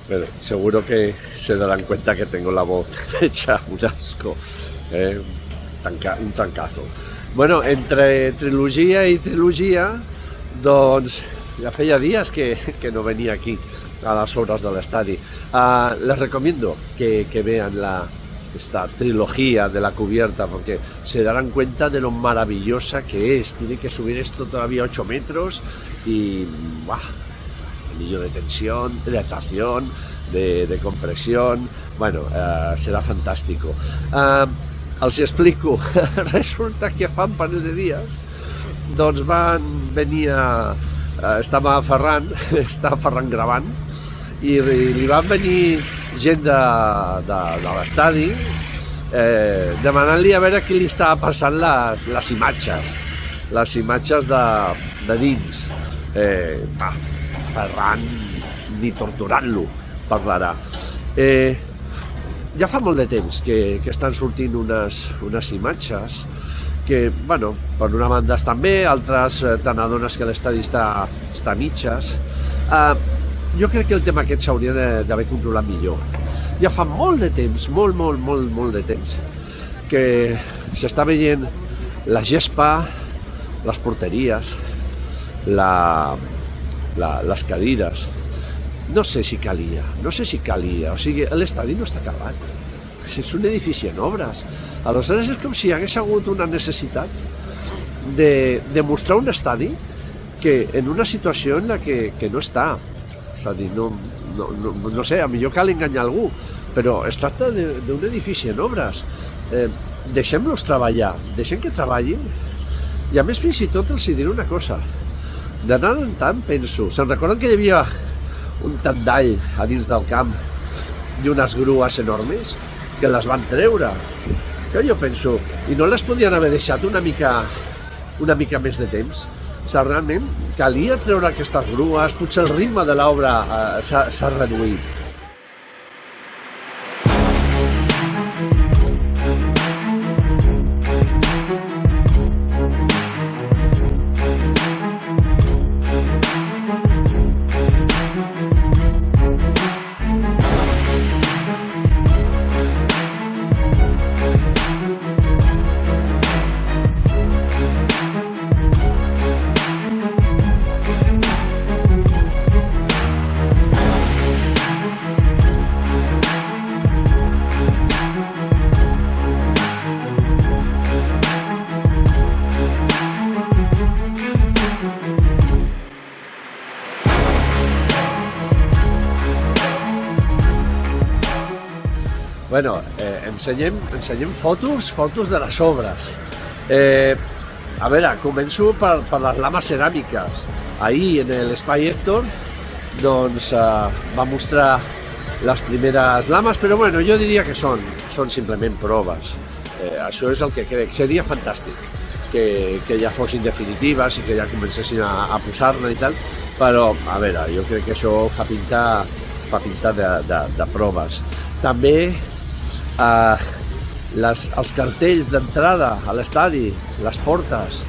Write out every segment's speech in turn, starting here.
Pero seguro que se darán cuenta que tengo la voz hecha un asco, un trancazo. Bueno, entre trilogia i trilogia, doncs ja feia dies que no venia aquí a las obras del estadio. Les recomiendo que vean esta trilogía de la cubierta, porque se darán cuenta de lo maravillosa que es. Tiene que subir esto todavía 8 metros y anillo de tensión, de atracción, de compresión. Bueno, serà fantàstico. Els explico. Resulta que fa un parell de dies doncs van venir estava Ferran gravant i li van venir gent de l'estadi demanant-li a veure qui li estava passant les imatges de dins. Ferran ni torturant-lo parlarà. Ja fa molt de temps que estan sortint unes imatges que, bueno, per una banda estan bé, altres te n'adones que l'estadi està a mitges. Jo crec que el tema aquest s'hauria d'haver controlat millor. Ja fa molt de temps, molt de temps, que s'està veient la gespa, les porteries, les cadires. No sé si calia, o sigui, l'estadi no està acabat, és un edifici en obres. Aleshores és com si hi hagués hagut una necessitat de mostrar un estadi que en una situació en la que no està. És a dir, no sé, a millor cal enganyar algú, però es tracta d'un edifici en obres. Deixem-los treballar, deixem que treballin, i a més fins i tot els diré una cosa. De tant en tant penso, se'n recorden que hi havia un tendall a dins del camp i unes grues enormes que les van treure? Que jo penso, i no les podien haver deixat una mica més de temps? O sigui, realment calia treure aquestes grues, potser el ritme de l'obra s'ha reduït. Bueno, ensenyem fotos de les obres. A veure, començo per les lames ceràmiques. Ahir, en l'Espai Héctor, doncs va mostrar les primeres lames, però bueno, jo diria que són simplement proves. Això és el que crec. Seria fantàstic que ja fossin definitives i que ja comencessin a posar-ne i tal, però, a veure, jo crec que això fa pintar de proves. També els cartells d'entrada a l'estadi, les portes,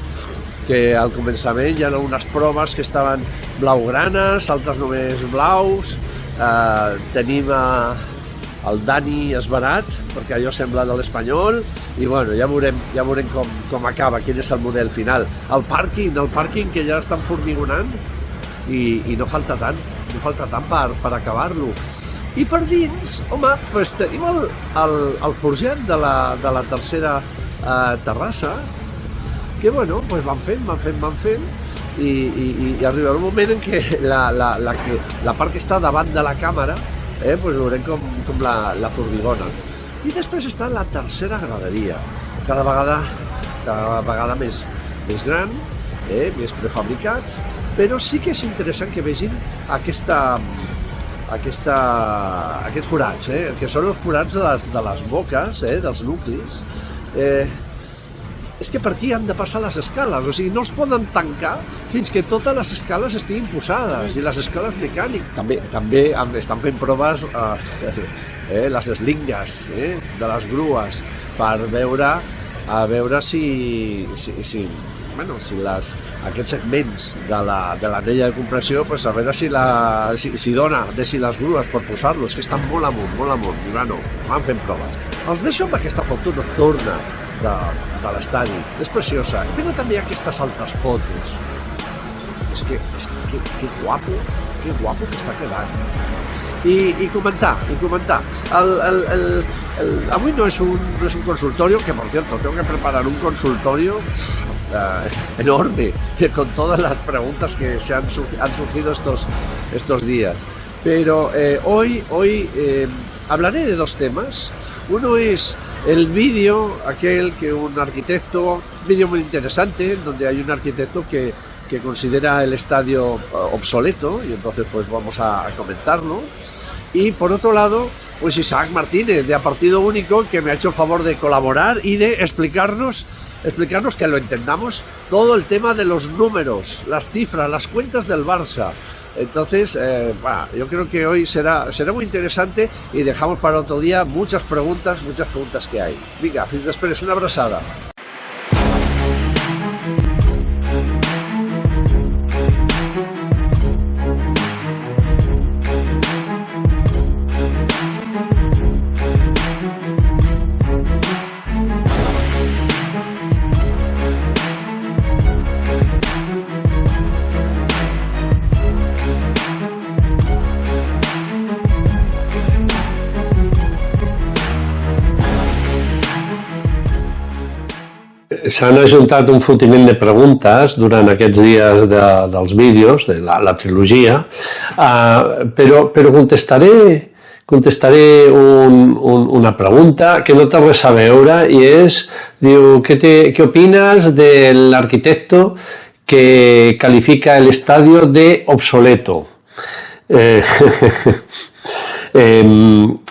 que al començament hi ha unes proves que estaven blaugranes, altres només blaus. Tenim el Dani Esbarat, perquè allò sembla de l'Espanyol, i bueno, ja veurem com acaba, quin és el model final. El pàrquing que ja estan formigonant, i no falta tant per acabar-lo. I per dins, home, doncs tenim el forjat de la tercera terrassa, que bueno, doncs van fent, i arribarà un moment en què la part que està davant de la càmera, doncs veurem com la formigona. I després està la tercera graderia, cada vegada més gran, més prefabricats, però sí que és interessant que vegin aquests forats, que són els forats de les boques, dels nuclis. És que per aquí han de passar les escales, o sigui, no els poden tancar fins que totes les escales estiguin posades, i les escales mecàniques. També estan fent proves les eslingues de les grues, per veure si bueno, aquests segments de l'anella de compressió, pues a veure si dona de si les grues per posar-los, que estan molt amunt, i bueno, van fent proves. Els deixo amb aquesta foto nocturna de l'estadi, és preciosa, però també aquestes altres fotos. És que guapo que està quedant. I comentar. Avui no es un consultorio, que por cierto, tengo que preparar un consultorio enorme, con todas las preguntas que han surgido estos días. Pero hoy hablaré de dos temas. Uno es el vídeo, vídeo muy interesante, donde hay un arquitecto que considera el estadio obsoleto, y entonces pues vamos a comentarlo. Y por otro lado, pues Isaac Martínez, de A Partido Único, que me ha hecho el favor de colaborar y de explicarnos que lo entendamos todo el tema de los números, las cifras, las cuentas del Barça. Entonces, yo creo que hoy será muy interesante, y dejamos para otro día muchas preguntas que hay. Vinga, fins després, una abraçada. S'han ajuntat un fotiment de preguntes durant aquests dies dels vídeos, de la trilogia, però contestaré una pregunta que no té res a veure, i és, diu, ¿qué opinas del arquitecto que califica el estadio de obsoleto?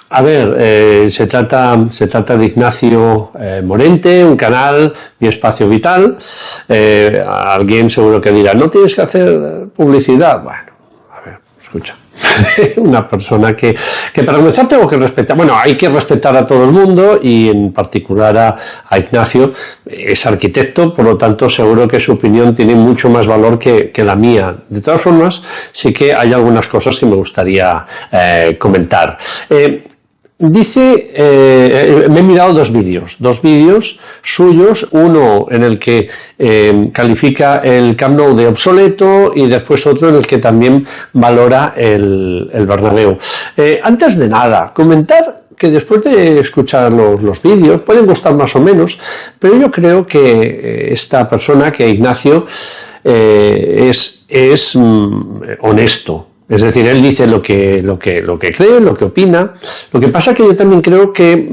A ver, se trata de Ignacio Morente, un canal, Mi Espacio Vital. Alguien seguro que dirá, no tienes que hacer publicidad. Bueno, a ver, escucha. Una persona que para comenzar tengo que respetar, bueno, hay que respetar a todo el mundo, y en particular a Ignacio. Es arquitecto, por lo tanto seguro que su opinión tiene mucho más valor que la mía. De todas formas, sí que hay algunas cosas que me gustaría comentar. Dice, me he mirado dos vídeos suyos, uno en el que califica el Camp Nou de obsoleto, y después otro en el que también valora el Bernabéu. Antes de nada, comentar que después de escuchar los vídeos, pueden gustar más o menos, pero yo creo que esta persona, que Ignacio, es honesto. Es decir, él dice lo que cree, lo que opina. Lo que pasa es que yo también creo que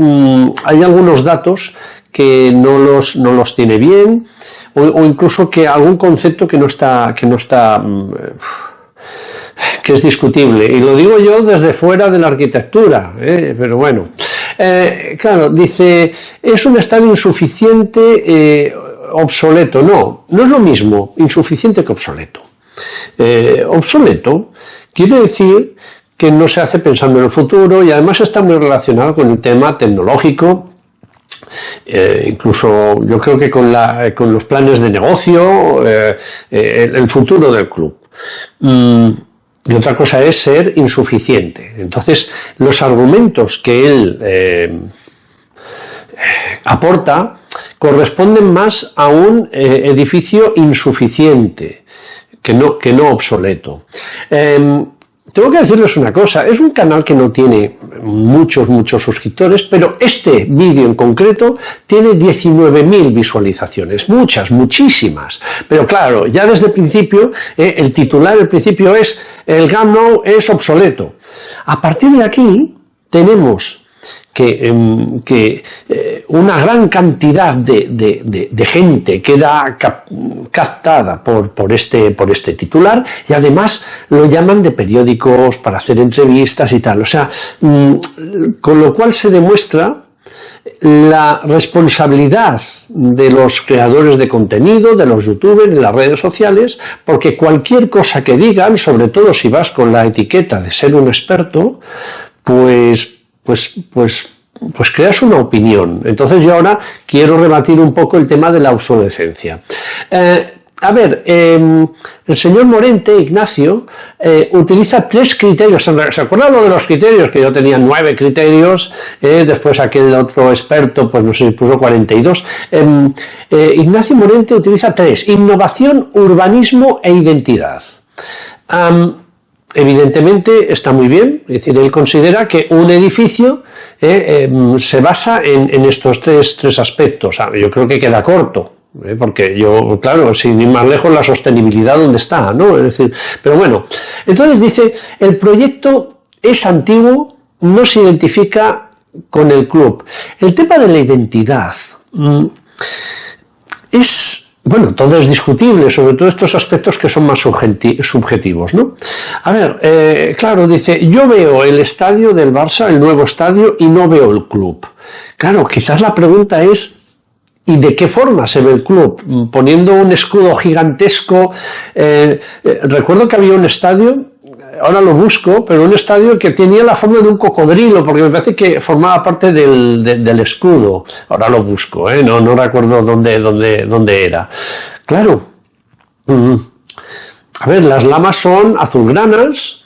hay algunos datos que no los tiene bien, o incluso que algún concepto que es discutible. Y lo digo yo desde fuera de la arquitectura, pero bueno. Claro, dice, es un estadio insuficiente, obsoleto. No es lo mismo insuficiente que obsoleto. Obsoleto quiere decir que no se hace pensando en el futuro, y además está muy relacionado con el tema tecnológico, incluso yo creo que con los planes de negocio, el futuro del club. Y otra cosa es ser insuficiente. Entonces, los argumentos que él aporta corresponden más a un edificio insuficiente que no obsoleto. Tengo que decirles una cosa, es un canal que no tiene muchos suscriptores, pero este vídeo en concreto tiene 19.000 visualizaciones, muchísimas. Pero claro, ya desde el principio, el titular del principio es el Camp Nou es obsoleto. A partir de aquí tenemos que una gran cantidad de gente queda captada por este titular, y además lo llaman de periódicos para hacer entrevistas y tal. O sea, con lo cual se demuestra la responsabilidad de los creadores de contenido, de los youtubers, de las redes sociales, porque cualquier cosa que digan, sobre todo si vas con la etiqueta de ser un experto, pues pues creas una opinión. Entonces yo ahora quiero rebatir un poco el tema de la obsolescencia. A ver, el señor Morente, Ignacio, utiliza 3 criterios. ¿Se acuerdan lo de los criterios? Que yo tenía 9 criterios, después aquel otro experto, pues no sé si puso 42. Ignacio Morente utiliza 3: innovación, urbanismo e identidad. Evidentemente está muy bien, es decir, él considera que un edificio se basa en estos tres aspectos. Yo creo que queda corto. Porque yo, claro, sin ir más lejos, la sostenibilidad donde está, ¿no? Es decir, pero bueno, entonces dice, el proyecto es antiguo, no se identifica con el club. El tema de la identidad es, bueno, todo es discutible, sobre todo estos aspectos que son más subjetivos, ¿no? A ver, claro, dice, yo veo el estadio del Barça, el nuevo estadio, y no veo el club. Claro, quizás la pregunta es, ¿y de qué forma se ve el club? Poniendo un escudo gigantesco. Recuerdo que había un estadio, ahora lo busco, pero un estadio que tenía la forma de un cocodrilo, porque me parece que formaba parte del escudo. Ahora lo busco, no recuerdo dónde era. Claro. A ver, las lamas son azulgranas.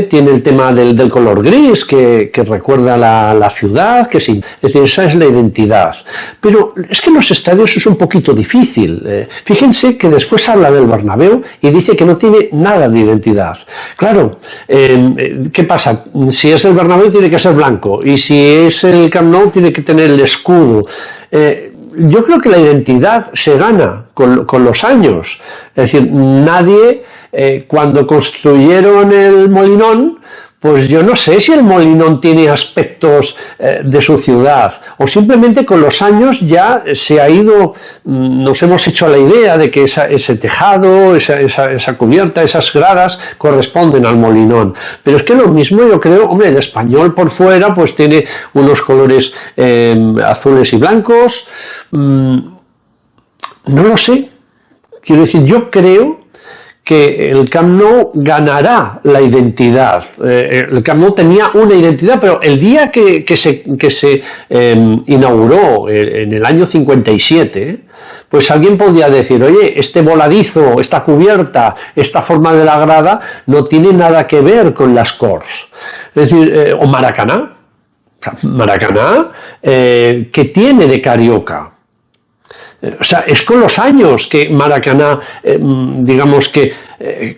Tiene el tema del color gris que recuerda la ciudad, es decir, esa es la identidad. Pero es que en los estadios es un poquito difícil. Fíjense que después habla del Bernabéu y dice que no tiene nada de identidad. Claro, ¿qué pasa? Si es el Bernabéu tiene que ser blanco y si es el Camp Nou tiene que tener el escudo. Yo creo que la identidad se gana con los años. Es decir, nadie, cuando construyeron el Molinón, pues yo no sé si el Molinón tiene aspectos de su ciudad, o simplemente con los años ya se ha ido, nos hemos hecho la idea de que ese tejado, esa cubierta, esas gradas corresponden al Molinón. Pero es que lo mismo yo creo, hombre, el Español por fuera pues tiene unos colores azules y blancos, no lo sé, quiero decir, yo creo que el Camp Nou ganará la identidad. El Camp Nou tenía una identidad, pero el día que se inauguró en el año 57, pues alguien podía decir, oye, este voladizo, esta cubierta, esta forma de la grada no tiene nada que ver con las Corts. Es decir, o Maracaná. Maracaná, ¿qué tiene de carioca? O sea, es con los años que Maracaná, digamos que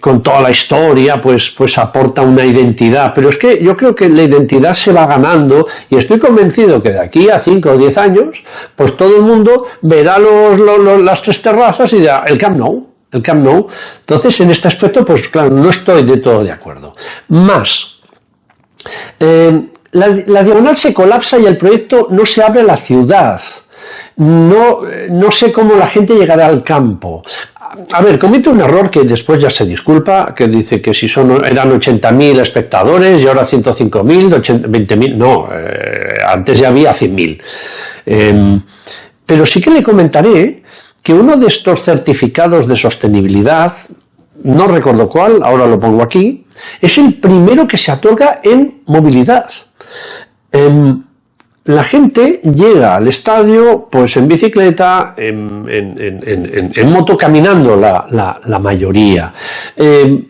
con toda la historia, pues aporta una identidad. Pero es que yo creo que la identidad se va ganando y estoy convencido que de aquí a 5 o 10 años, pues todo el mundo verá las 3 terrazas y dirá, el Camp Nou. El Camp Nou. Entonces, en este aspecto, pues claro, no estoy de todo de acuerdo. Más. La diagonal se colapsa y el proyecto no se abre a la ciudad. No sé cómo la gente llegará al campo. A ver, comete un error que después ya se disculpa, que dice que si eran 80.000 espectadores y ahora 105.000, 20.000, no, antes ya había 100.000. Pero sí que le comentaré que uno de estos certificados de sostenibilidad, no recuerdo cuál, ahora lo pongo aquí, es el primero que se otorga en movilidad. La gente llega al estadio pues en bicicleta, en moto, caminando la mayoría. El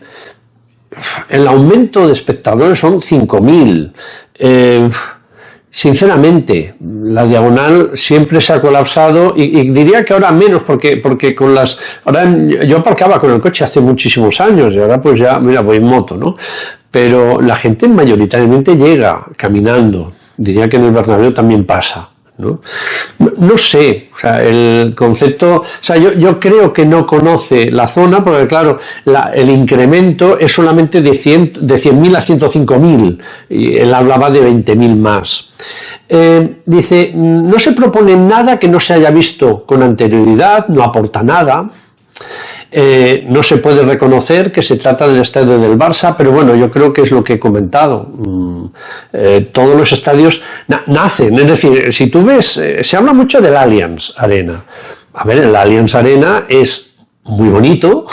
aumento de espectadores son 5.000. Sinceramente, la diagonal siempre se ha colapsado y diría que ahora menos porque con ahora yo aparcaba con el coche hace muchísimos años y ahora pues ya, mira, voy en moto, ¿no? Pero la gente mayoritariamente llega caminando. Diría que en el Bernabéu también pasa, ¿no? No sé, o sea, el concepto, o sea, yo creo que no conoce la zona, porque claro, el incremento es solamente de 100.000 a 105.000, y él hablaba de 20.000 más. Dice, no se propone nada que no se haya visto con anterioridad, no aporta nada. No se puede reconocer que se trata del estadio del Barça, pero bueno, yo creo que es lo que he comentado. Todos los estadios nacen, es decir, si tú ves, se habla mucho del Allianz Arena. A ver, el Allianz Arena es muy bonito,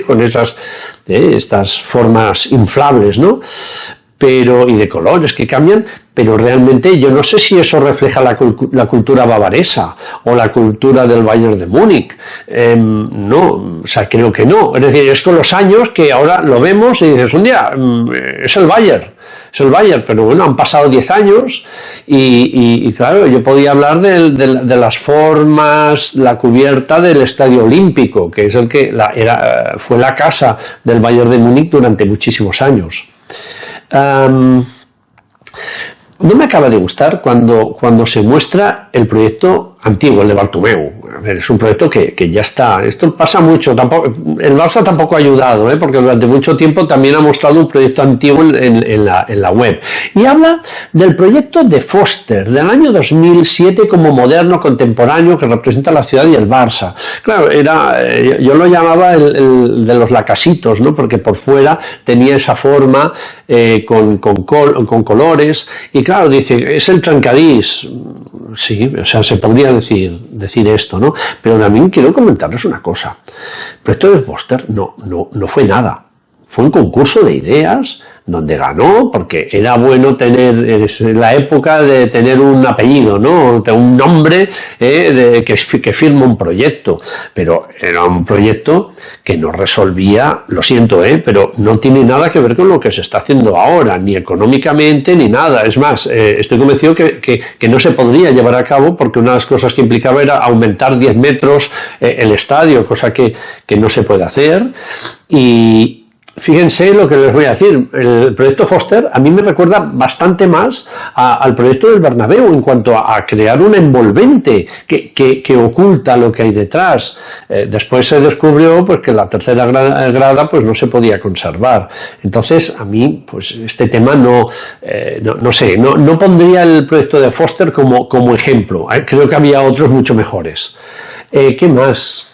con estas formas inflables, ¿no? y de colores que cambian, pero realmente yo no sé si eso refleja la cultura bavaresa o la cultura del Bayern de Múnich. No, o sea, creo que no. Es decir, es con los años que ahora lo vemos y dices, un día, es el Bayern. Es el Bayern, pero bueno, han pasado 10 años y claro, yo podía hablar de las formas, la cubierta del Estadio Olímpico, que es el que fue la casa del Bayern de Múnich durante muchísimos años. No me acaba de gustar cuando se muestra el proyecto antiguo, el de Bartomeu. A ver, es un proyecto que ya está. Esto pasa mucho. El Barça tampoco ha ayudado, porque durante mucho tiempo también ha mostrado un proyecto antiguo en la web. Y habla del proyecto de Foster, del año 2007, como moderno, contemporáneo, que representa la ciudad y el Barça. Claro, yo lo llamaba el de los lacasitos, ¿no? Porque por fuera tenía esa forma con colores. Y claro, dice, es el Trencadís. Sí, o sea, se podría decir esto, ¿no? Pero también quiero comentarles una cosa. El proyecto de Foster no fue nada. Fue un concurso de ideas donde ganó, porque era bueno tener, en la época de tener un apellido, ¿no? Un nombre que firma un proyecto, pero era un proyecto que no resolvía, lo siento, pero no tiene nada que ver con lo que se está haciendo ahora, ni económicamente, ni nada. Es más, estoy convencido que no se podría llevar a cabo, porque una de las cosas que implicaba era aumentar 10 metros el estadio, cosa que no se puede hacer. Y fíjense lo que les voy a decir, el proyecto Foster a mí me recuerda bastante más al proyecto del Bernabéu en cuanto a crear un envolvente que oculta lo que hay detrás. Después se descubrió pues que la tercera grada pues no se podía conservar. Entonces a mí pues este tema no pondría el proyecto de Foster como ejemplo. Creo que había otros mucho mejores. ¿Qué más?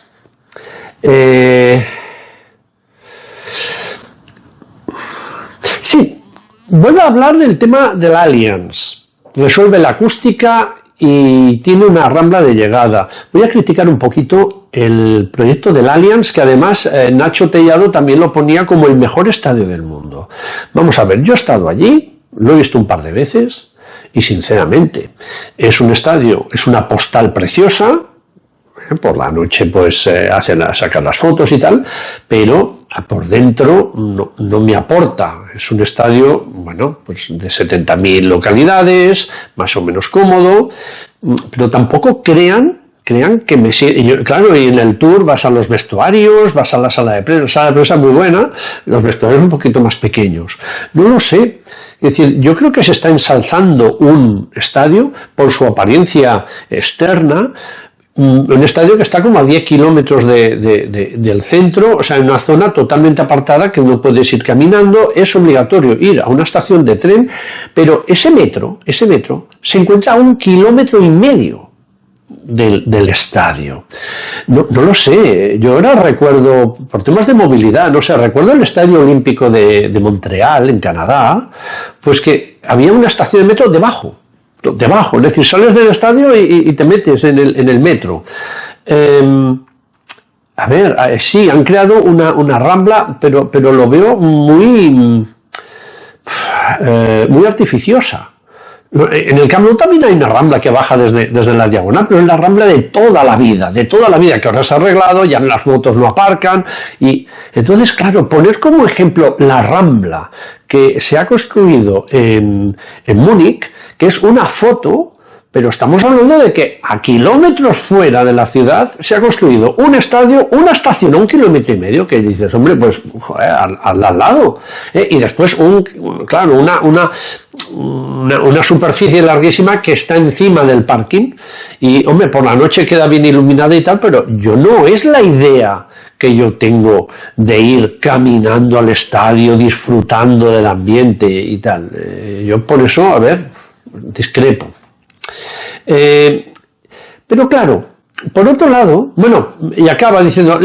Sí, vuelvo a hablar del tema del Allianz. Resuelve la acústica y tiene una rambla de llegada. Voy a criticar un poquito el proyecto del Allianz, que además Nacho Tellado también lo ponía como el mejor estadio del mundo. Vamos a ver, yo he estado allí, lo he visto un par de veces y sinceramente es un estadio, es una postal preciosa. Por la noche pues sacan las fotos y tal, pero por dentro no me aporta. Es un estadio, bueno, pues de 70.000 localidades, más o menos cómodo, pero tampoco crean que me sigue. Claro, y en el tour vas a los vestuarios, vas a la sala de prensa muy buena, los vestuarios un poquito más pequeños. No lo sé. Es decir, yo creo que se está ensalzando un estadio por su apariencia externa, un estadio que está como a 10 kilómetros del centro, o sea, en una zona totalmente apartada que no puedes ir caminando. Es obligatorio ir a una estación de tren, pero ese metro se encuentra a 1,5 kilómetros del estadio. No lo sé, yo ahora recuerdo, por temas de movilidad, no sé, recuerdo el Estadio Olímpico de Montreal, en Canadá, pues que había una estación de metro debajo, es decir, sales del estadio y te metes en el metro. A ver, sí, han creado una rambla, pero lo veo muy artificiosa. En el Camp Nou también hay una rambla que baja desde la diagonal, pero es la rambla de toda la vida, que ahora se ha arreglado, ya las motos no aparcan, y entonces, claro, poner como ejemplo la rambla que se ha construido en Múnich, que es una foto, pero estamos hablando de que a kilómetros fuera de la ciudad se ha construido un estadio, una estación a 1,5 kilómetros, que dices, hombre, pues joder, al lado. Y después, una superficie larguísima que está encima del parking. Y, hombre, por la noche queda bien iluminada y tal, pero no es la idea que yo tengo de ir caminando al estadio, disfrutando del ambiente y tal. Yo por eso, a ver, discrepo. Pero claro, por otro lado, bueno, y acaba diciendo,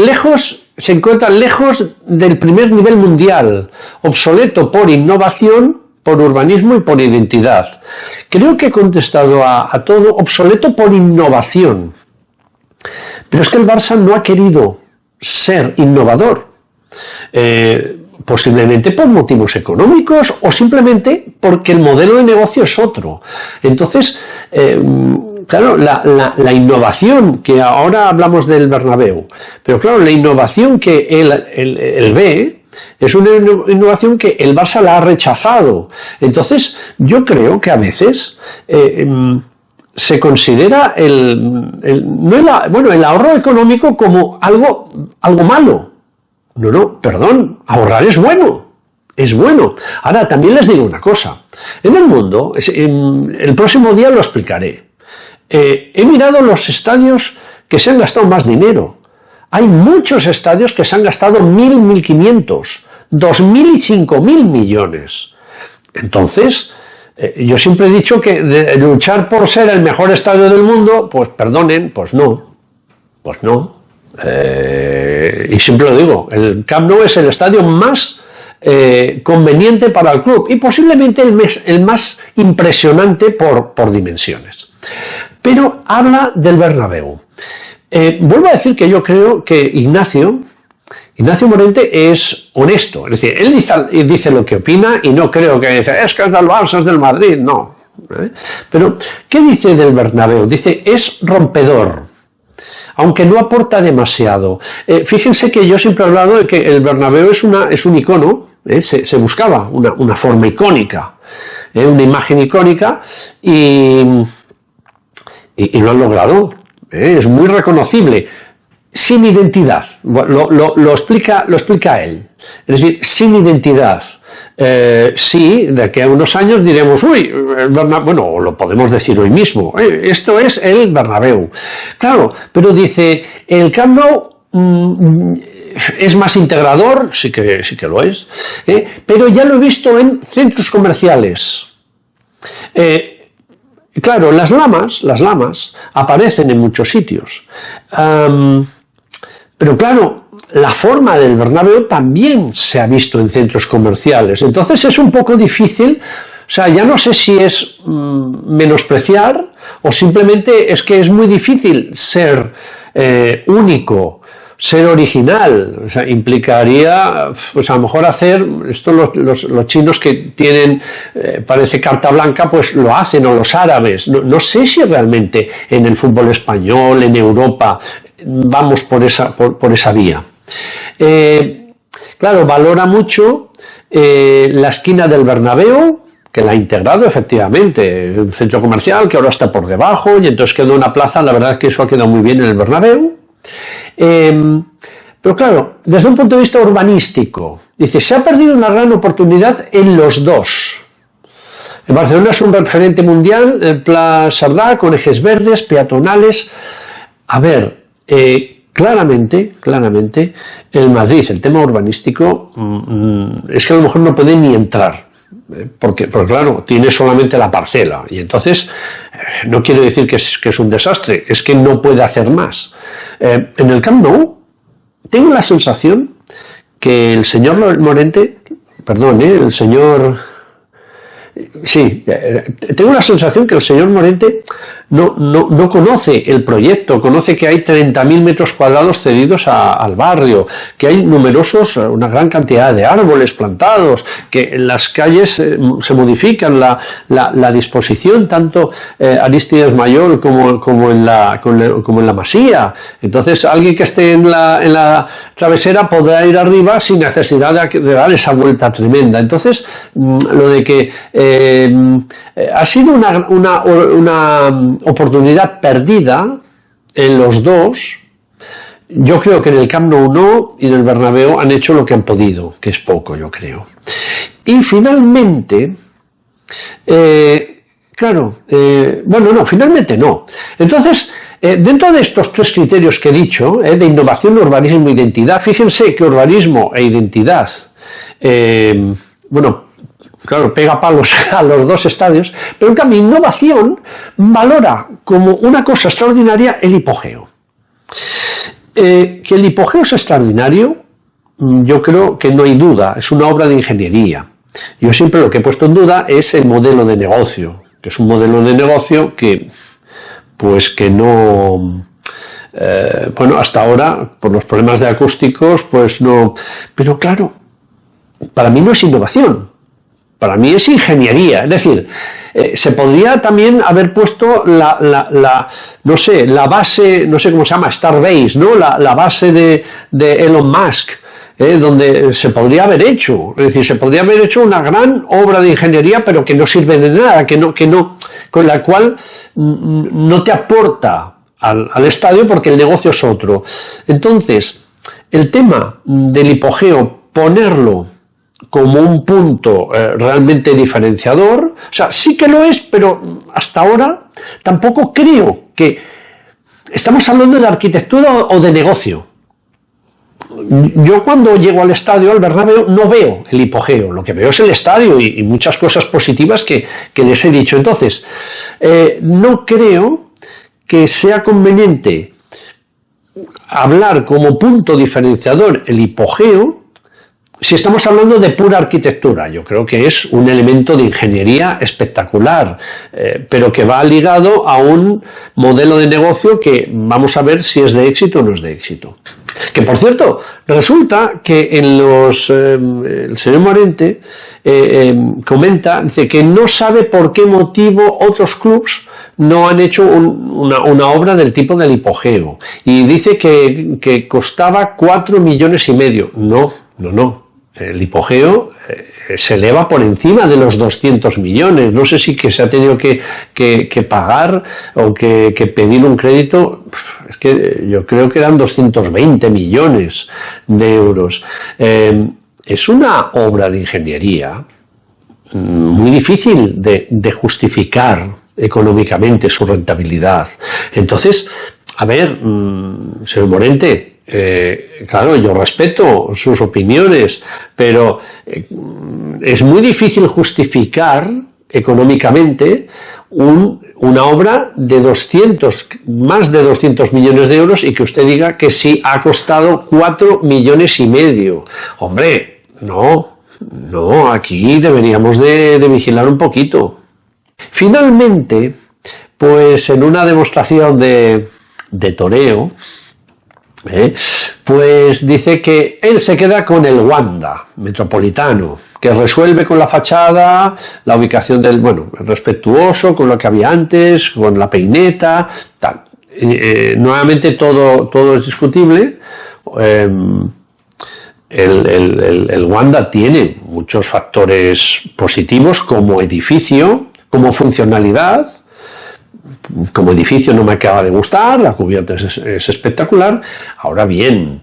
se encuentra lejos del primer nivel mundial, obsoleto por innovación, por urbanismo y por identidad. Creo que he contestado a todo, obsoleto por innovación. Pero es que el Barça no ha querido ser innovador. posiblemente por motivos económicos o simplemente porque el modelo de negocio es otro. Entonces, claro, la innovación, que ahora hablamos del Bernabéu, pero claro, la innovación que él ve es una innovación que el Barça la ha rechazado. Entonces, yo creo que a veces se considera el ahorro económico como algo malo. No, perdón, ahorrar es bueno. Es bueno. Ahora, también les digo una cosa. En el mundo, el próximo día lo explicaré. He mirado los estadios que se han gastado más dinero. Hay muchos estadios que se han gastado 1.000, 1.500, 2.000 y 5.000 millones. Entonces, yo siempre he dicho que luchar por ser el mejor estadio del mundo, pues perdonen, pues no. Pues no. Y siempre lo digo, el Camp Nou es el estadio más conveniente para el club y posiblemente el más impresionante por dimensiones. Pero habla del Bernabéu. Vuelvo a decir que yo creo que Ignacio Morente es honesto, es decir, él dice lo que opina y no creo que dice, es que es del Barça, es del Madrid, no. Pero, ¿qué dice del Bernabéu? Dice, es rompedor, aunque no aporta demasiado. Fíjense que yo siempre he hablado de que el Bernabéu es un icono, se buscaba una forma icónica, una imagen icónica y lo han logrado. Es muy reconocible, sin identidad, lo explica él, es decir, sin identidad. Sí, de aquí a unos años diremos, uy, bueno, lo podemos decir hoy mismo, esto es el Bernabéu. Claro, pero dice, el Camp Nou es más integrador, sí que lo es, pero ya lo he visto en centros comerciales. Claro, las lamas aparecen en muchos sitios. Pero claro, la forma del Bernabéu también se ha visto en centros comerciales. Entonces es un poco difícil, o sea, ya no sé si es menospreciar o simplemente es que es muy difícil ser único, ser original. O sea, implicaría, pues a lo mejor hacer, esto los chinos que tienen, parece carta blanca, pues lo hacen, o los árabes. No sé si realmente en el fútbol español, en Europa, vamos por esa vía. Claro, valora mucho la esquina del Bernabéu, que la ha integrado efectivamente, un centro comercial que ahora está por debajo, y entonces quedó una plaza. La verdad es que eso ha quedado muy bien en el Bernabéu. Pero claro, desde un punto de vista urbanístico, dice, se ha perdido una gran oportunidad en los dos. En Barcelona es un referente mundial, el Pla Cerdà, con ejes verdes, peatonales. A ver, claramente, el Madrid, el tema urbanístico, es que a lo mejor no puede ni entrar. Porque claro, tiene solamente la parcela y entonces no quiero decir que es un desastre, es que no puede hacer más. En el Camp Nou tengo la sensación que el señor Morente, tengo la sensación que el señor Morente no conoce el proyecto, conoce que hay 30.000 metros cuadrados cedidos al barrio, que hay una gran cantidad de árboles plantados, que en las calles se modifican la disposición, tanto Arístides Mayor como en la Masía. Entonces alguien que esté en la travesera podrá ir arriba sin necesidad de dar esa vuelta tremenda. Entonces, lo de que ha sido una oportunidad perdida en los dos. Yo creo que en el Camp Nou no, y en el Bernabéu han hecho lo que han podido, que es poco, yo creo. Y finalmente, finalmente no. Entonces, dentro de estos tres criterios que he dicho, de innovación, urbanismo e identidad, fíjense que urbanismo e identidad, claro, pega palos a los dos estadios, pero en cambio innovación valora como una cosa extraordinaria el hipogeo. Que el hipogeo es extraordinario, yo creo que no hay duda, es una obra de ingeniería. Yo siempre lo que he puesto en duda es el modelo de negocio, que es un modelo de negocio que no... hasta ahora, por los problemas de acústicos, pues no... Pero claro, para mí no es innovación, para mí es ingeniería. Es decir, se podría también haber puesto no sé, la base, no sé cómo se llama, Starbase, ¿no? La base de Elon Musk, donde se podría haber hecho, es decir, se podría haber hecho una gran obra de ingeniería, pero que no sirve de nada, con la cual no te aporta al estadio, porque el negocio es otro. Entonces, el tema del hipogeo, ponerlo como un punto realmente diferenciador, o sea, sí que lo es, pero hasta ahora tampoco creo que estamos hablando de arquitectura o de negocio. Yo cuando llego al estadio, al Bernabéu, no veo el hipogeo, lo que veo es el estadio y muchas cosas positivas que les he dicho. Entonces, no creo que sea conveniente hablar como punto diferenciador el hipogeo si estamos hablando de pura arquitectura. Yo creo que es un elemento de ingeniería espectacular, pero que va ligado a un modelo de negocio que vamos a ver si es de éxito o no es de éxito. Que, por cierto, resulta que el señor Morente comenta, dice que no sabe por qué motivo otros clubs no han hecho una obra del tipo del hipogeo, y dice que costaba 4,5 millones. No. El hipogeo se eleva por encima de los 200 millones. No sé si que se ha tenido que pagar o que pedir un crédito. Es que yo creo que eran 220 millones de euros. Es una obra de ingeniería muy difícil de justificar económicamente su rentabilidad. Entonces, a ver, señor Morente, claro, yo respeto sus opiniones, pero es muy difícil justificar económicamente una obra de más de 200 millones de euros y que usted diga que sí ha costado 4,5 millones. Hombre, no, aquí deberíamos de vigilar un poquito. Finalmente, pues en una demostración de toreo, pues dice que él se queda con el Wanda Metropolitano, que resuelve con la fachada, la ubicación respetuoso con lo que había antes, con la peineta, tal. Nuevamente todo es discutible. El Wanda tiene muchos factores positivos como edificio, como funcionalidad. Como edificio no me acaba de gustar, la cubierta es espectacular. Ahora bien,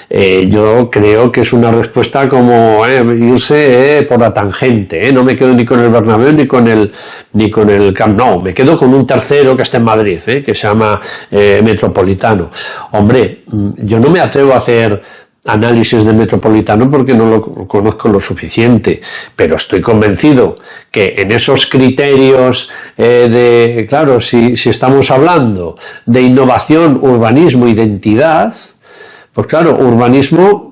yo creo que es una respuesta como irse por la tangente. No me quedo ni con el Bernabéu ni con el Camp Nou. Me quedo con un tercero que está en Madrid, que se llama Metropolitano. Hombre, yo no me atrevo a hacer análisis de Metropolitano porque no lo conozco lo suficiente, pero estoy convencido que en esos criterios claro, si estamos hablando de innovación, urbanismo, identidad, pues claro, urbanismo,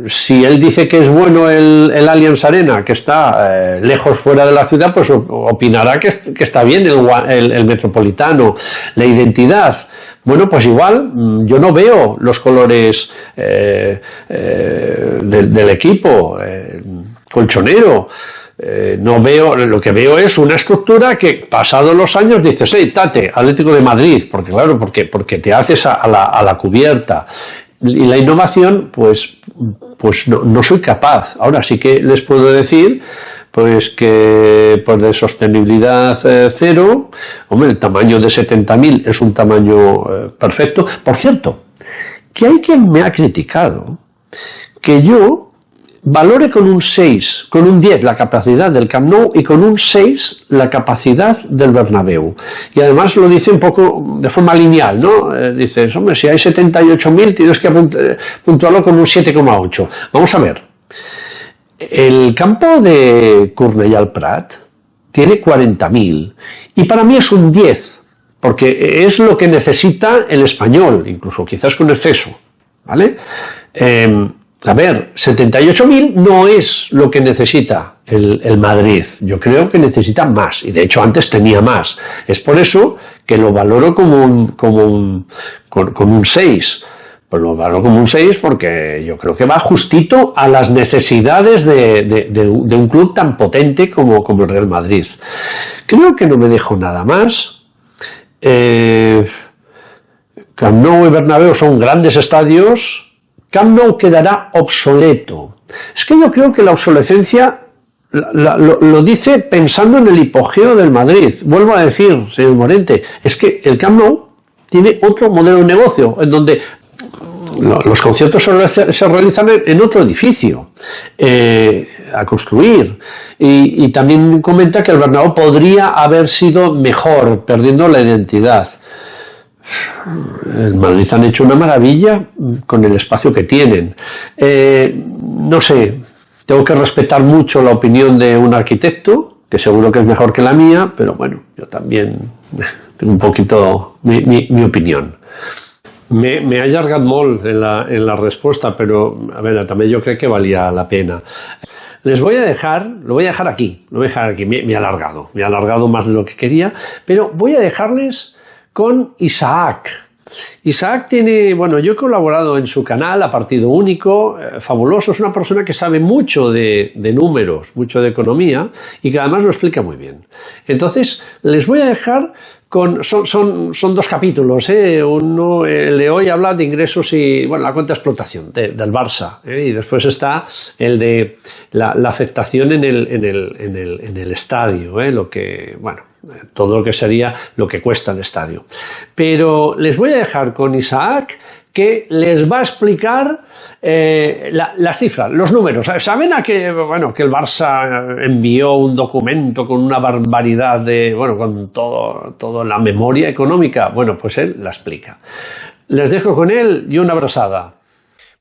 si él dice que es bueno el Allianz Arena, que está lejos fuera de la ciudad, pues opinará que está bien el Metropolitano. La identidad, bueno, pues igual yo no veo los colores del equipo colchonero. No veo, lo que veo es una estructura que pasados los años dices, tate, Atlético de Madrid, porque claro, porque te haces a la cubierta. Y la innovación, pues no soy capaz. Ahora sí que les puedo decir pues que pues de sostenibilidad cero, hombre, el tamaño de 70.000 es un tamaño perfecto. Por cierto, que hay quien me ha criticado que yo valore con un 6, con un 10 la capacidad del Camp Nou y con un 6 la capacidad del Bernabéu. Y además lo dice un poco de forma lineal, ¿no? Dices, hombre, si hay 78.000 tienes que puntuarlo con un 7,8. Vamos a ver. El campo de Cornellà al Prat tiene 40.000 y para mí es un 10, porque es lo que necesita el Español, incluso quizás con exceso, ¿vale? A ver, 78.000 no es lo que necesita el Madrid. Yo creo que necesita más, y de hecho antes tenía más. Es por eso que lo valoro con un 6. Pues lo valoro como un 6 porque yo creo que va justito a las necesidades de un club tan potente como el Real Madrid. Creo que no me dejo nada más. Camp Nou y Bernabéu son grandes estadios. Camp Nou quedará obsoleto. Es que yo creo que la obsolescencia lo dice pensando en el hipogeo del Madrid. Vuelvo a decir, señor Morente, es que el Camp Nou tiene otro modelo de negocio, en donde los conciertos se realizan en otro edificio a construir, y también comenta que el Bernabéu podría haber sido mejor, perdiendo la identidad. El Madrid han hecho una maravilla con el espacio que tienen. No sé, tengo que respetar mucho la opinión de un arquitecto, que seguro que es mejor que la mía, pero bueno, yo también tengo un poquito mi opinión. M'he allargat molt en la respuesta, pero a ver, también yo creo que valía la pena. Lo voy a dejar aquí, me he alargado más de lo que quería, pero voy a dejarles con Isaac. Isaac tiene, bueno, yo he colaborado en su canal a Partido Único, fabuloso, es una persona que sabe mucho de números, mucho de economía, y que además lo explica muy bien. Entonces, les voy a dejar con, son dos capítulos, uno, el de hoy habla de ingresos y, bueno, la cuenta de explotación del Barça, y después está el de la afectación en el estadio, lo que, bueno, todo lo que sería lo que cuesta el estadio. Pero les voy a dejar con Isaac, que les va a explicar las cifras, los números. ¿Saben que el Barça envió un documento con una barbaridad con toda la memoria económica? Bueno, pues él la explica. Les dejo con él y una abrazada.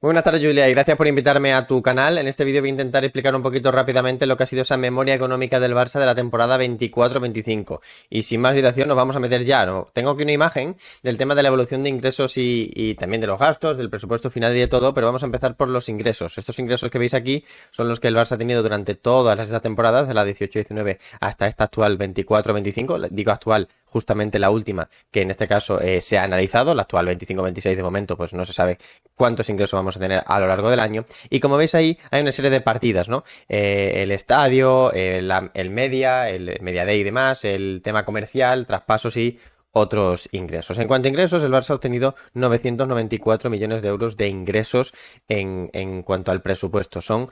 Muy buenas tardes, Julia, y gracias por invitarme a tu canal. En este vídeo voy a intentar explicar un poquito rápidamente lo que ha sido esa memoria económica del Barça de la temporada 24-25. Y sin más dilación nos vamos a meter ya, ¿no? Tengo aquí una imagen del tema de la evolución de ingresos y también de los gastos, del presupuesto final y de todo, pero vamos a empezar por los ingresos. Estos ingresos que veis aquí son los que el Barça ha tenido durante todas estas temporadas, de la 18-19 hasta esta actual 24-25. Digo actual, justamente la última, que en este caso se ha analizado, la actual 25-26 de momento, pues no se sabe cuántos ingresos vamos a tener a lo largo del año. Y como veis ahí, hay una serie de partidas, ¿no? El estadio, el media day y demás, el tema comercial, traspasos y otros ingresos. En cuanto a ingresos, el Barça ha obtenido 994 millones de euros de ingresos en cuanto al presupuesto. Son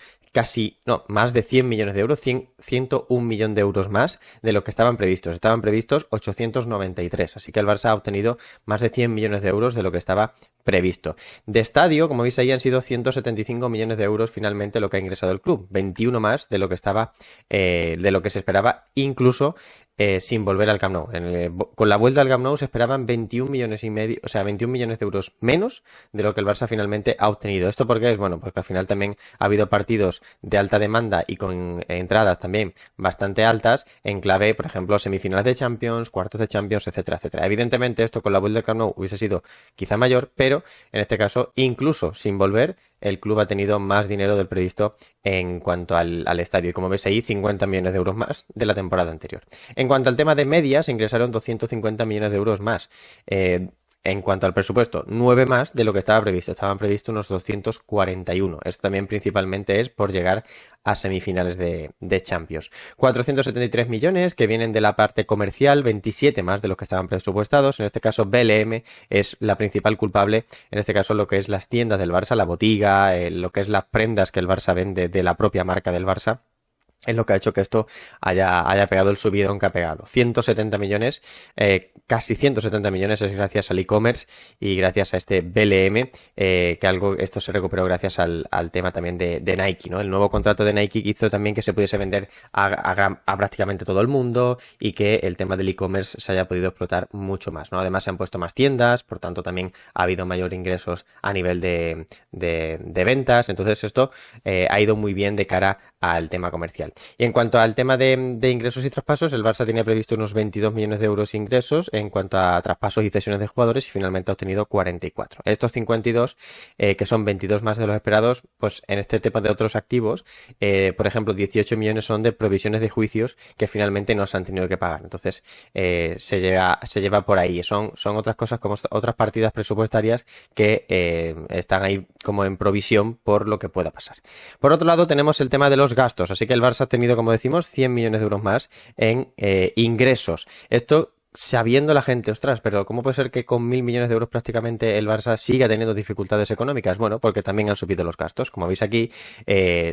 más de 100 millones de euros, 101 millones de euros más de lo que estaban previstos. Estaban previstos 893, así que el Barça ha obtenido más de 100 millones de euros de lo que estaba previsto. De estadio, como veis ahí, han sido 175 millones de euros finalmente lo que ha ingresado el club, 21 más de lo que estaba, de lo que se esperaba, incluso sin volver al Camp Nou. Con la vuelta al Camp Nou se esperaban 21 millones y medio, o sea, 21 millones de euros menos de lo que el Barça finalmente ha obtenido. ¿Esto por qué es? Bueno, porque al final también ha habido partidos de alta demanda y con entradas también bastante altas en clave, por ejemplo, semifinales de Champions, cuartos de Champions, etcétera, etcétera. Evidentemente esto con la vuelta al Camp Nou hubiese sido quizá mayor, pero en este caso, incluso sin volver, el club ha tenido más dinero del previsto en cuanto al estadio. Y como ves ahí, 50 millones de euros más de la temporada anterior. En cuanto al tema de medias, ingresaron 250 millones de euros más. En cuanto al presupuesto, 9 más de lo que estaba previsto. Estaban previstos unos 241. Esto también principalmente es por llegar a semifinales de Champions. 473 millones que vienen de la parte comercial, 27 más de los que estaban presupuestados. En este caso, BLM es la principal culpable. En este caso, lo que es las tiendas del Barça, la botiga, lo que es las prendas que el Barça vende de la propia marca del Barça. Es lo que ha hecho que esto haya pegado el subidón que ha pegado. 170 millones, casi 170 millones es gracias al e-commerce y gracias a este BLM, esto se recuperó gracias al tema también de Nike, ¿no? El nuevo contrato de Nike hizo también que se pudiese vender a prácticamente todo el mundo y que el tema del e-commerce se haya podido explotar mucho más, ¿no? Además se han puesto más tiendas, por tanto también ha habido mayor ingresos a nivel de ventas. Entonces esto ha ido muy bien de cara al tema comercial. Y en cuanto al tema de ingresos y traspasos, el Barça tenía previsto unos 22 millones de euros de ingresos en cuanto a traspasos y cesiones de jugadores y finalmente ha obtenido 44. Estos 52, que son 22 más de los esperados, pues en este tema de otros activos, por ejemplo, 18 millones son de provisiones de juicios que finalmente no se han tenido que pagar. Entonces, se lleva por ahí. Son otras cosas como otras partidas presupuestarias que están ahí como en provisión por lo que pueda pasar. Por otro lado, tenemos el tema de los gastos. Así que el Barça ha tenido, como decimos, 100 millones de euros más en ingresos. Esto sabiendo la gente, ostras, pero ¿cómo puede ser que con 1.000 millones de euros prácticamente el Barça siga teniendo dificultades económicas? Bueno, porque también han subido los gastos. Como veis aquí,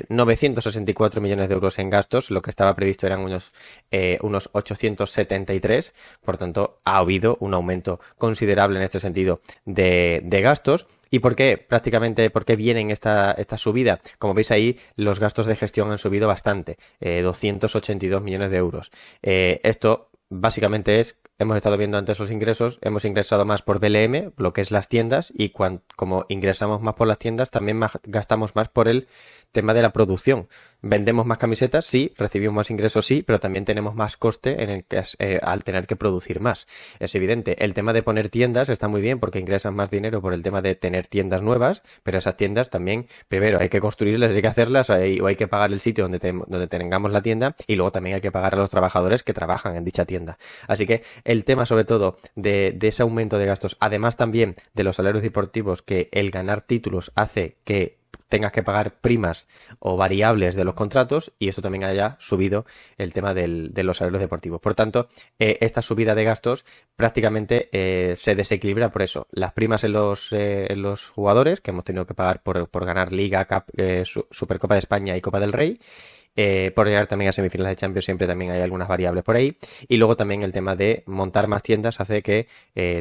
964 millones de euros en gastos. Lo que estaba previsto eran unos 873. Por tanto, ha habido un aumento considerable en este sentido de gastos. ¿Y por qué? Prácticamente, ¿por qué vienen esta subida? Como veis ahí, los gastos de gestión han subido bastante. 282 millones de euros. Esto básicamente hemos estado viendo antes los ingresos, hemos ingresado más por BLM, lo que es las tiendas, y como ingresamos más por las tiendas, también gastamos más por el tema de la producción. Vendemos más camisetas, sí, recibimos más ingresos, sí, pero también tenemos más coste en el que al tener que producir más. Es evidente. El tema de poner tiendas está muy bien porque ingresan más dinero por el tema de tener tiendas nuevas, pero esas tiendas también, primero, hay que construirlas, hay que hacerlas, o hay que pagar el sitio donde tengamos la tienda, y luego también hay que pagar a los trabajadores que trabajan en dicha tienda. Así que el tema, sobre todo, de ese aumento de gastos, además también de los salarios deportivos, que el ganar títulos hace que tengas que pagar primas o variables de los contratos, y eso también haya subido el tema de los salarios deportivos. Por tanto, esta subida de gastos prácticamente se desequilibra por eso. Las primas en los jugadores, que hemos tenido que pagar por ganar Liga, Cup, Supercopa de España y Copa del Rey. Por llegar también a semifinales de Champions siempre también hay algunas variables por ahí, y luego también el tema de montar más tiendas hace que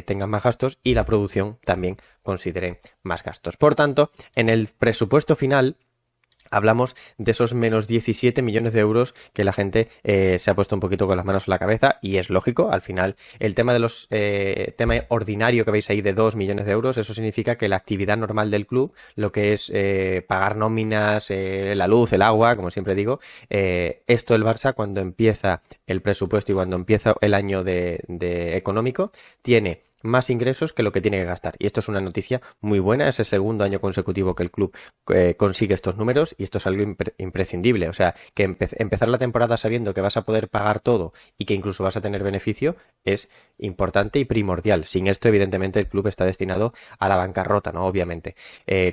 tengan más gastos y la producción también considere más gastos. Por tanto, en el presupuesto final hablamos de esos menos 17 millones de euros que la gente se ha puesto un poquito con las manos en la cabeza, y es lógico. Al final, el tema de los tema ordinario que veis ahí de 2 millones de euros, eso significa que la actividad normal del club, lo que es pagar nóminas, la luz, el agua, como siempre digo, esto el Barça, cuando empieza el presupuesto y cuando empieza el año de económico, tiene más ingresos que lo que tiene que gastar. Y esto es una noticia muy buena. Es el segundo año consecutivo que el club consigue estos números, y esto es algo imprescindible. O sea, que empezar la temporada sabiendo que vas a poder pagar todo y que incluso vas a tener beneficio es importante y primordial. Sin esto, evidentemente, el club está destinado a la bancarrota, ¿no? Obviamente.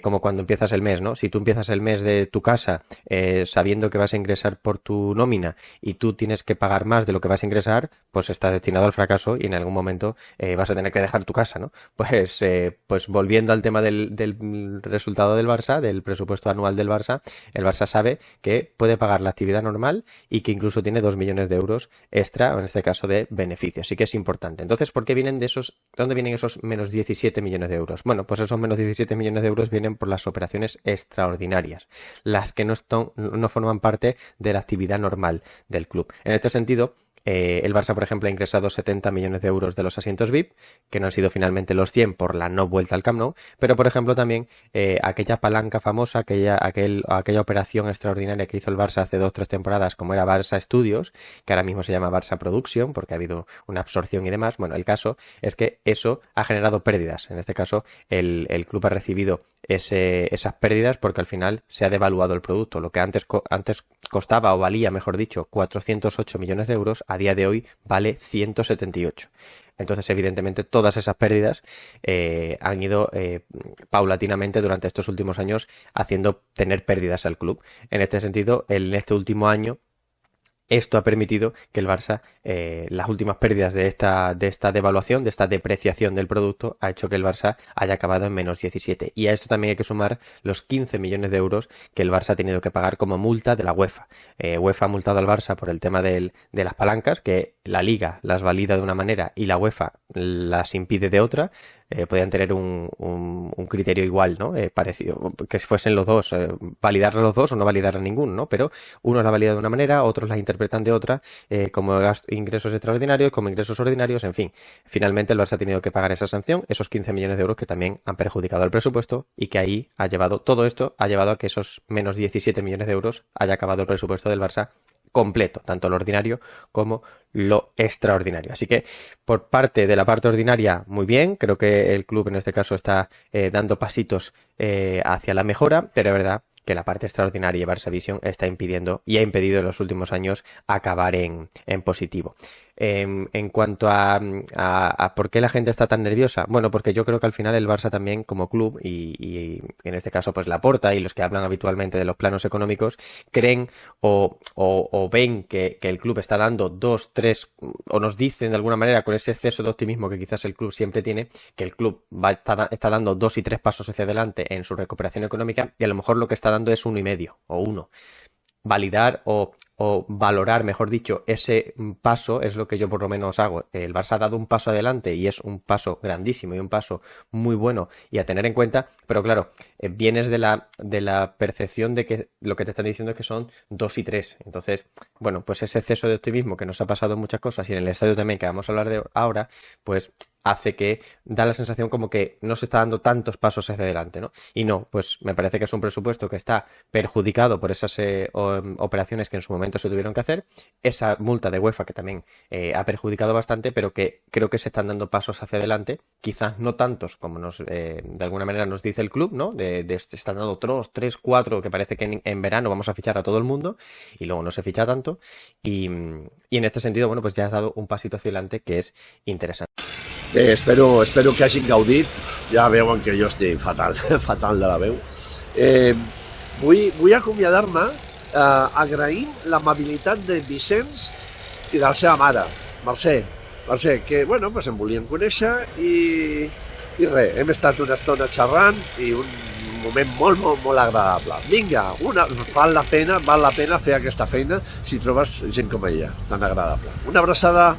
Como cuando empiezas el mes, ¿no? Si tú empiezas el mes de tu casa sabiendo que vas a ingresar por tu nómina y tú tienes que pagar más de lo que vas a ingresar, pues estás destinado al fracaso y en algún momento vas a tener que dejar tu casa, ¿no? Pues volviendo al tema del resultado del Barça, del presupuesto anual del Barça, el Barça sabe que puede pagar la actividad normal y que incluso tiene 2 millones de euros extra, o en este caso de beneficios. Así que es importante. Entonces, ¿por qué vienen dónde vienen esos menos 17 millones de euros? Bueno, pues esos menos 17 millones de euros vienen por las operaciones extraordinarias, las que no forman parte de la actividad normal del club. En este sentido, el Barça, por ejemplo, ha ingresado 70 millones de euros de los asientos VIP, que no han sido finalmente los 100 por la no vuelta al Camp Nou, pero, por ejemplo, también aquella palanca famosa, aquella operación extraordinaria que hizo el Barça hace 2 o 3 temporadas, como era Barça Studios, que ahora mismo se llama Barça Production, porque ha habido una absorción y demás. Bueno, el caso es que eso ha generado pérdidas. En este caso, el club ha recibido esas pérdidas porque al final se ha devaluado el producto. Lo que antes costaba, o valía, mejor dicho, 408 millones de euros, a día de hoy vale 178. Entonces, evidentemente, todas esas pérdidas han ido paulatinamente durante estos últimos años haciendo tener pérdidas al club. En este sentido, en este último año, esto ha permitido que el Barça, las últimas pérdidas de esta devaluación, de esta depreciación del producto, ha hecho que el Barça haya acabado en menos 17. Y a esto también hay que sumar los 15 millones de euros que el Barça ha tenido que pagar como multa de la UEFA. UEFA ha multado al Barça por el tema de las palancas, que la Liga las valida de una manera y la UEFA las impide de otra. Podían tener un criterio igual, ¿no? Parecido, que fuesen los dos, validar los dos o no validar a ninguno, ¿no? Pero uno la valida de una manera, otros la interpretan interpretan de otra, como ingresos extraordinarios, como ingresos ordinarios, en fin. Finalmente el Barça ha tenido que pagar esa sanción, esos 15 millones de euros que también han perjudicado al presupuesto y que ahí todo esto ha llevado a que esos menos 17 millones de euros haya acabado el presupuesto del Barça completo, tanto lo ordinario como lo extraordinario. Así que por parte de la parte ordinaria, muy bien, creo que el club en este caso está dando pasitos hacia la mejora, pero es verdad que la parte extraordinaria de Barça Vision está impidiendo y ha impedido en los últimos años acabar en positivo. En cuanto a por qué la gente está tan nerviosa, bueno, porque yo creo que al final el Barça también como club y en este caso pues Laporta y los que hablan habitualmente de los planos económicos creen o ven que el club está dando 2, 3 o nos dicen de alguna manera con ese exceso de optimismo que quizás el club siempre tiene, que el club está dando 2 y 3 pasos hacia adelante en su recuperación económica y a lo mejor lo que está dando es 1,5 o 1. Validar o valorar, mejor dicho, ese paso es lo que yo por lo menos hago. El Barça ha dado un paso adelante y es un paso grandísimo y un paso muy bueno y a tener en cuenta, pero claro, vienes de la percepción de que lo que te están diciendo es que son 2 y 3. Entonces, bueno, pues ese exceso de optimismo que nos ha pasado en muchas cosas y en el estadio también que vamos a hablar de ahora, pues hace que da la sensación como que no se está dando tantos pasos hacia adelante, ¿no? Y no, pues me parece que es un presupuesto que está perjudicado por esas operaciones que en su momento se tuvieron que hacer, esa multa de UEFA que también ha perjudicado bastante, pero que creo que se están dando pasos hacia adelante, quizás no tantos como de alguna manera nos dice el club, ¿no? Están dando 2, 3, 4, que parece que en verano vamos a fichar a todo el mundo y luego no se ficha tanto y en este sentido, bueno, pues ya has dado un pasito hacia adelante que es interesante. Espero que hagin gaudit. Ja veuen que jo estic fatal, fatal de la veu. Vull acomiadar-me agraint l'amabilitat de Vicenç i de la seva mare, Mercè, que bueno, pues em volien conèixer i res, hem estat una estona xerrant i un moment molt agradable. Vinga, val la pena fer aquesta feina si trobes gent com ella, tan agradable. Una abraçada.